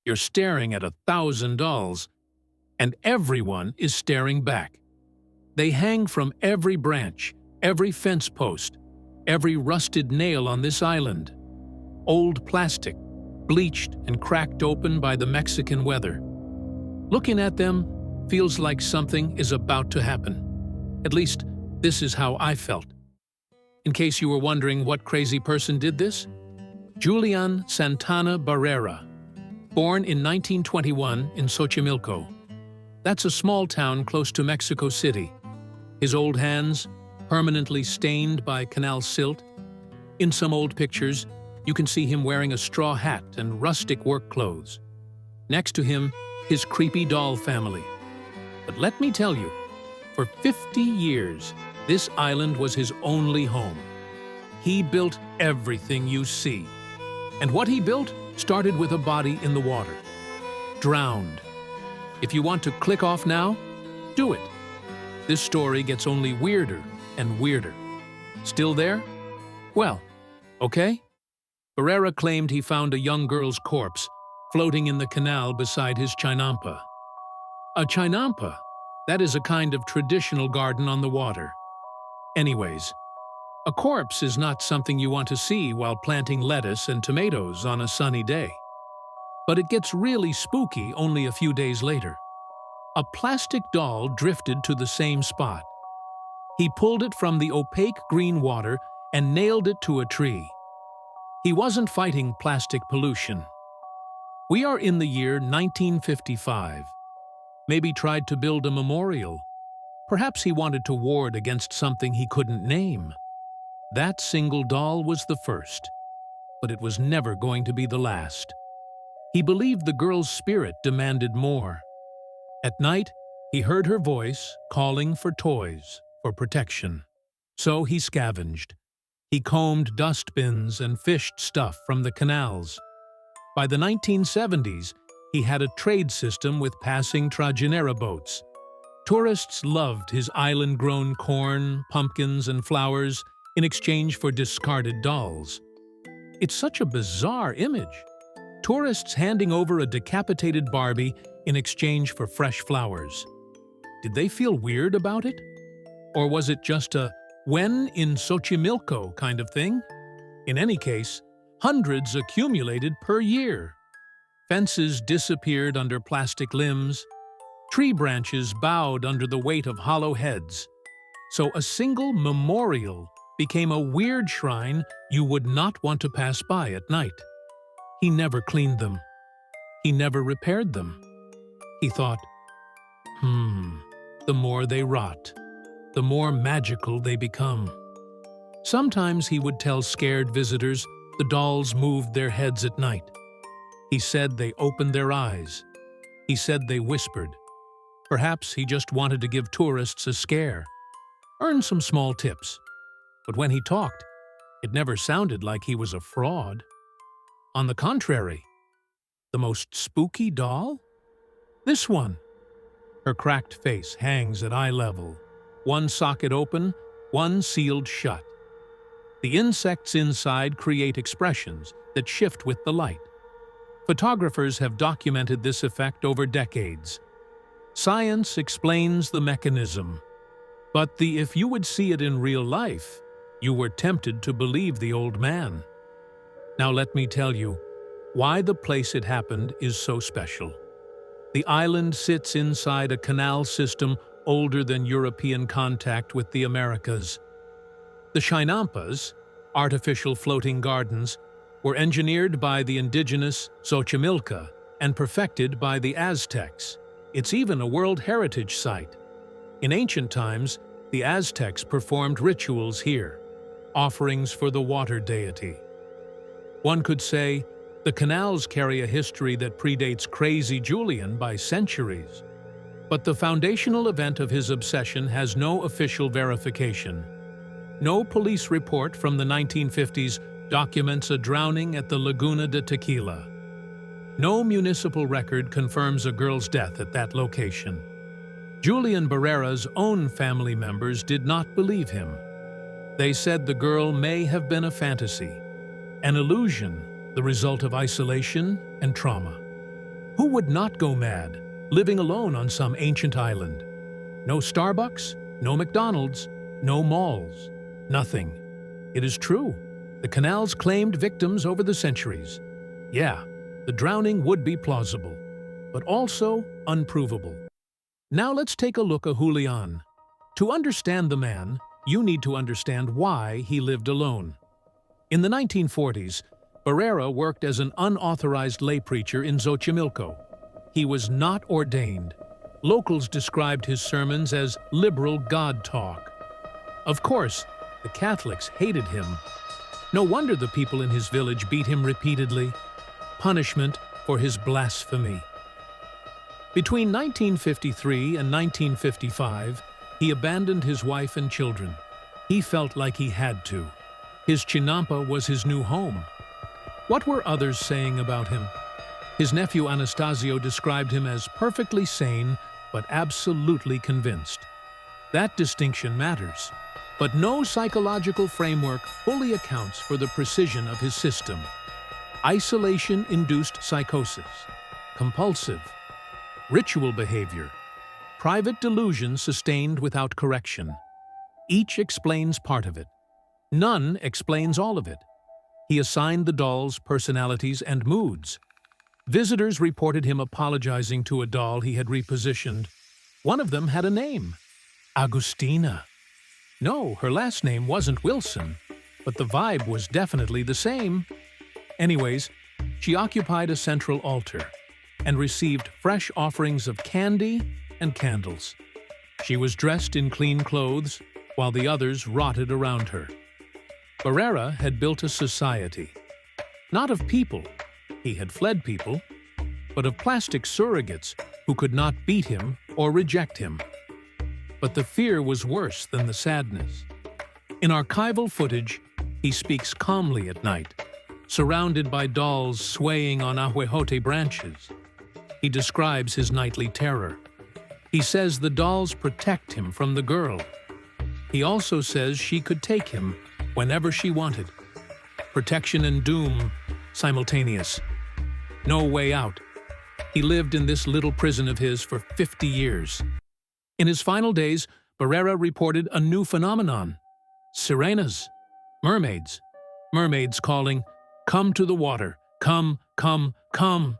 You're staring at 1,000 dolls, and everyone is staring back. They hang from every branch, every fence post, every rusted nail on this island. Old plastic, bleached and cracked open by the Mexican weather. Looking at them feels like something is about to happen. At least, this is how I felt. In case you were wondering what crazy person did this, Julián Santana Barrera, born in 1921 in Xochimilco. That's a small town close to Mexico City. His old hands, permanently stained by canal silt. In some old pictures, you can see him wearing a straw hat and rustic work clothes. Next to him, his creepy doll family. But let me tell you, for 50 years, this island was his only home. He built everything you see. And what he built started with a body in the water. Drowned. If you want to click off now, do it. This story gets only weirder and weirder. Still there? Well, okay. Barrera claimed he found a young girl's corpse floating in the canal beside his chinampa. A chinampa, that is a kind of traditional garden on the water. Anyways, a corpse is not something you want to see while planting lettuce and tomatoes on a sunny day. But it gets really spooky only a few days later. A plastic doll drifted to the same spot. He pulled it from the opaque green water and nailed it to a tree. He wasn't fighting plastic pollution. We are in the year 1955. Maybe tried to build a memorial. Perhaps he wanted to ward against something he couldn't name. That single doll was the first, but it was never going to be the last. He believed the girl's spirit demanded more. At night, he heard her voice calling for toys, for protection. So he scavenged. He combed dust bins and fished stuff from the canals. By the 1970s, he had a trade system with passing trajinera boats. Tourists loved his island-grown corn, pumpkins, and flowers in exchange for discarded dolls. It's such a bizarre image. Tourists handing over a decapitated Barbie in exchange for fresh flowers. Did they feel weird about it? Or was it just a when in Xochimilco kind of thing? In any case, hundreds accumulated per year. Fences disappeared under plastic limbs. Tree branches bowed under the weight of hollow heads. So a single memorial became a weird shrine you would not want to pass by at night. He never cleaned them. He never repaired them. He thought, the more they rot, the more magical they become. Sometimes he would tell scared visitors the dolls moved their heads at night. He said they opened their eyes. He said they whispered. Perhaps he just wanted to give tourists a scare, earn some small tips. But when he talked, it never sounded like he was a fraud. On the contrary, the most spooky doll? This one. Her cracked face hangs at eye level, one socket open, one sealed shut. The insects inside create expressions that shift with the light. Photographers have documented this effect over decades. Science explains the mechanism, but if you would see it in real life, you were tempted to believe the old man. Now let me tell you why the place it happened is so special. The island sits inside a canal system older than European contact with the Americas. The chinampas, artificial floating gardens, were engineered by the indigenous Xochimilco and perfected by the Aztecs. It's even a World Heritage Site. In ancient times, the Aztecs performed rituals here, offerings for the water deity. One could say the canals carry a history that predates Crazy Julian by centuries. But the foundational event of his obsession has no official verification. No police report from the 1950s documents a drowning at the Laguna de Tequila. No municipal record confirms a girl's death at that location. Julián Barrera's own family members did not believe him. They said the girl may have been a fantasy, an illusion, the result of isolation and trauma. Who would not go mad, living alone on some ancient island? No Starbucks, no McDonald's, no malls, nothing. It is true. The canals claimed victims over the centuries. Yeah, the drowning would be plausible, but also unprovable. Now let's take a look at Julián. To understand the man, you need to understand why he lived alone. In the 1940s, Barrera worked as an unauthorized lay preacher in Xochimilco. He was not ordained. Locals described his sermons as liberal God talk. Of course, the Catholics hated him. No wonder the people in his village beat him repeatedly. Punishment for his blasphemy. Between 1953 and 1955, he abandoned his wife and children. He felt like he had to. His chinampa was his new home. What were others saying about him? His nephew Anastasio described him as perfectly sane, but absolutely convinced. That distinction matters, but no psychological framework fully accounts for the precision of his system. Isolation-induced psychosis, compulsive, ritual behavior, private delusion sustained without correction. Each explains part of it. None explains all of it. He assigned the dolls personalities and moods. Visitors reported him apologizing to a doll he had repositioned. One of them had a name, Agustina. No, her last name wasn't Wilson, but the vibe was definitely the same. Anyways, she occupied a central altar and received fresh offerings of candy and candles. She was dressed in clean clothes, while the others rotted around her. Barrera had built a society, not of people, he had fled people, but of plastic surrogates who could not beat him or reject him. But the fear was worse than the sadness. In archival footage, he speaks calmly at night, surrounded by dolls swaying on ahuejote branches. He describes his nightly terror. He says the dolls protect him from the girl. He also says she could take him whenever she wanted. Protection and doom, simultaneous. No way out. He lived in this little prison of his for 50 years. In his final days, Barrera reported a new phenomenon. Sirenas, mermaids. Mermaids calling, "Come to the water, come, come, come."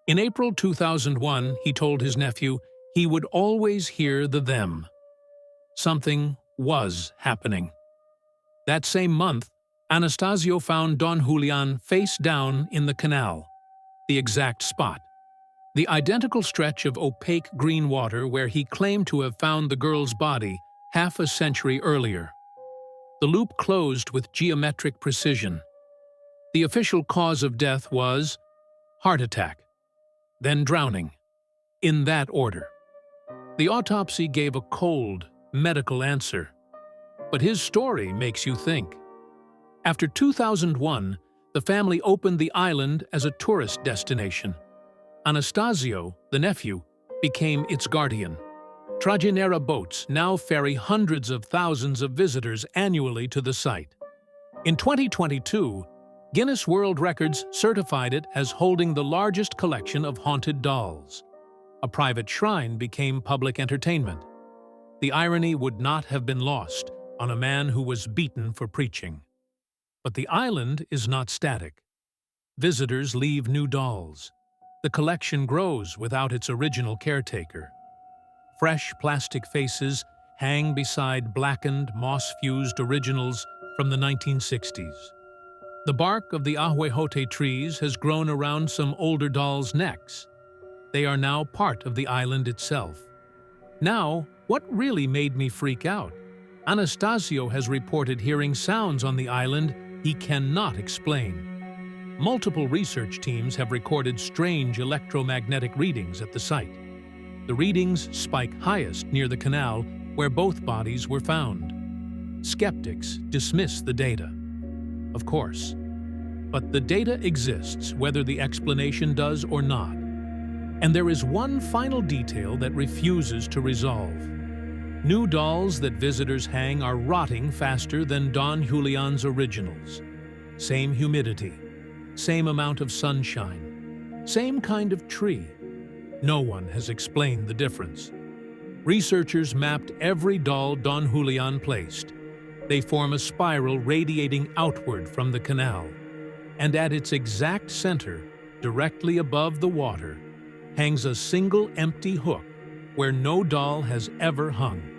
In April 2001, he told his nephew he would always hear the them. Something was happening. That same month, Anastasio found Don Julián face down in the canal, the exact spot. The identical stretch of opaque green water where he claimed to have found the girl's body half a century earlier. The loop closed with geometric precision. The official cause of death was heart attack, then drowning, in that order. The autopsy gave a cold, medical answer. But his story makes you think. After 2001, the family opened the island as a tourist destination. Anastasio, the nephew, became its guardian. Trajinera boats now ferry hundreds of thousands of visitors annually to the site. In 2022, Guinness World Records certified it as holding the largest collection of haunted dolls. A private shrine became public entertainment. The irony would not have been lost on a man who was beaten for preaching. But the island is not static. Visitors leave new dolls. The collection grows without its original caretaker. Fresh plastic faces hang beside blackened, moss-fused originals from the 1960s. The bark of the ahuejote trees has grown around some older dolls' necks. They are now part of the island itself. Now, what really made me freak out? Anastasio has reported hearing sounds on the island he cannot explain. Multiple research teams have recorded strange electromagnetic readings at the site. The readings spike highest near the canal where both bodies were found. Skeptics dismiss the data. Of course. But the data exists whether the explanation does or not. And there is one final detail that refuses to resolve. New dolls that visitors hang are rotting faster than Don Julián's originals. Same humidity, same amount of sunshine, Same kind of tree. No one has explained the difference. Researchers mapped every doll Don Julián placed. They form a spiral radiating outward from the canal. And at its exact center, directly above the water, hangs a single empty hook where no doll has ever hung.